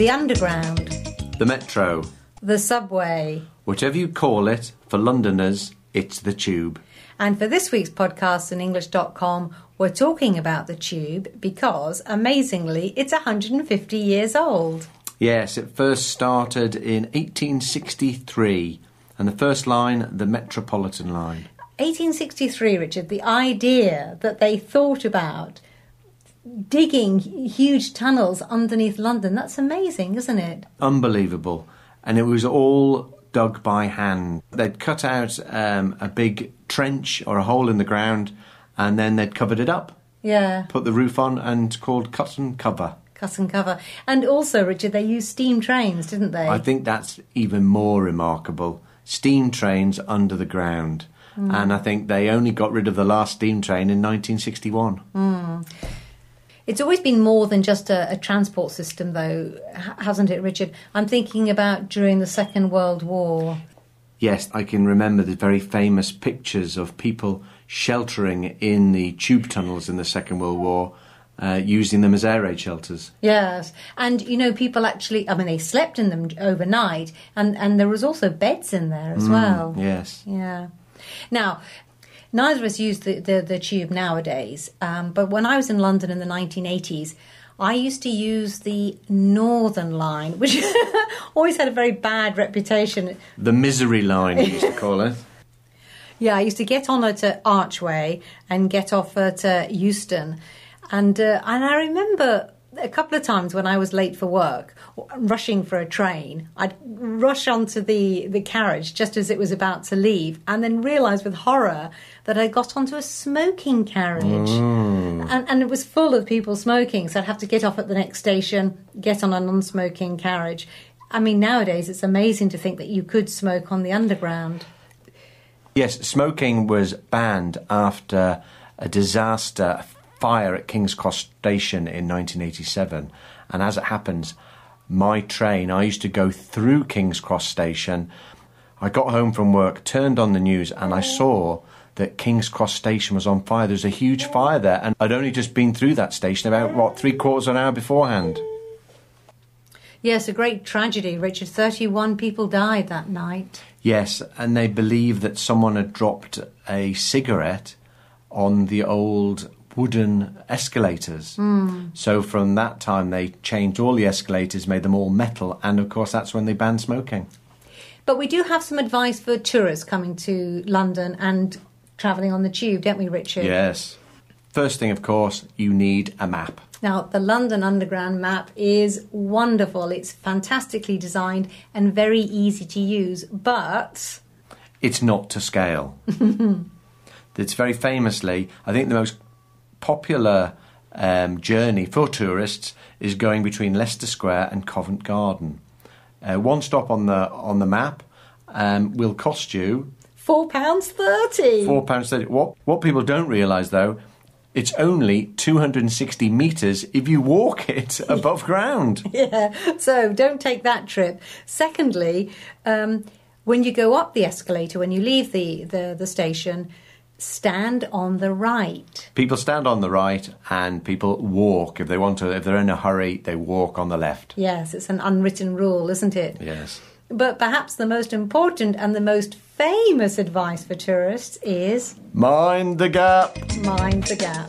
The Underground. The Metro. The Subway. Whatever you call it, for Londoners, it's the Tube. And for this week's podcastsinenglish.com, we're talking about the Tube because, amazingly, it's 150 years old. Yes, it first started in 1863, and the first line, the Metropolitan line. 1863, Richard, the idea that they thought about digging huge tunnels underneath London, that's amazing, isn't it? Unbelievable. And it was all dug by hand. They'd cut out a big trench or a hole in the ground, and then they'd covered it up. Yeah. Put the roof on and called cut and cover. Cut and cover. And also, Richard, they used steam trains, didn't they? I think that's even more remarkable. Steam trains under the ground. And I think they only got rid of the last steam train in 1961. It's always been more than just a transport system, though, hasn't it, Richard? I'm thinking about during the Second World War. Yes, I can remember the very famous pictures of people sheltering in the tube tunnels in the Second World War, using them as air raid shelters. Yes, and, you know, people actually, I mean, they slept in them overnight, and there was also beds in there as well. Yes. Yeah. Now, neither of us use the tube nowadays, but when I was in London in the 1980s, I used to use the Northern Line, which always had a very bad reputation. The misery line, we used to call it. Yeah, I used to get on at Archway and get off at Euston. And I remember a couple of times when I was late for work, rushing for a train, I'd rush onto the carriage just as it was about to leave and then realise with horror that I got onto a smoking carriage. And it was full of people smoking, so I'd have to get off at the next station, get on a non-smoking carriage. I mean, nowadays it's amazing to think that you could smoke on the Underground. Yes, smoking was banned after a disaster fire at King's Cross Station in 1987, and as it happens, my train, I used to go through King's Cross Station. I got home from work, turned on the news, and I saw that King's Cross Station was on fire. There was a huge fire there, and I'd only just been through that station about, 3/4 of an hour beforehand. Yes, a great tragedy, Richard. 31 people died that night. Yes, and they believe that someone had dropped a cigarette on the old wooden escalators. So from that time they changed all the escalators, made them all metal, and of course that's when they banned smoking. But we do have some advice for tourists coming to London and travelling on the tube, don't we, Richard? Yes. First thing, of course, you need a map. Now, the London Underground map is wonderful. It's fantastically designed and very easy to use, but it's not to scale. It's very famously, I think the most popular journey for tourists is going between Leicester Square and Covent Garden. One stop on the map will cost you £4.30. £4.30. What people don't realise, though, it's only 260 metres if you walk it above ground. Yeah, so don't take that trip. Secondly, when you go up the escalator, when you leave the station, stand on the right. People stand on the right and people walk. If they're in a hurry, they walk on the left. Yes, it's an unwritten rule, isn't it? Yes. But perhaps the most important and the most famous advice for tourists is... Mind the gap. Mind the gap.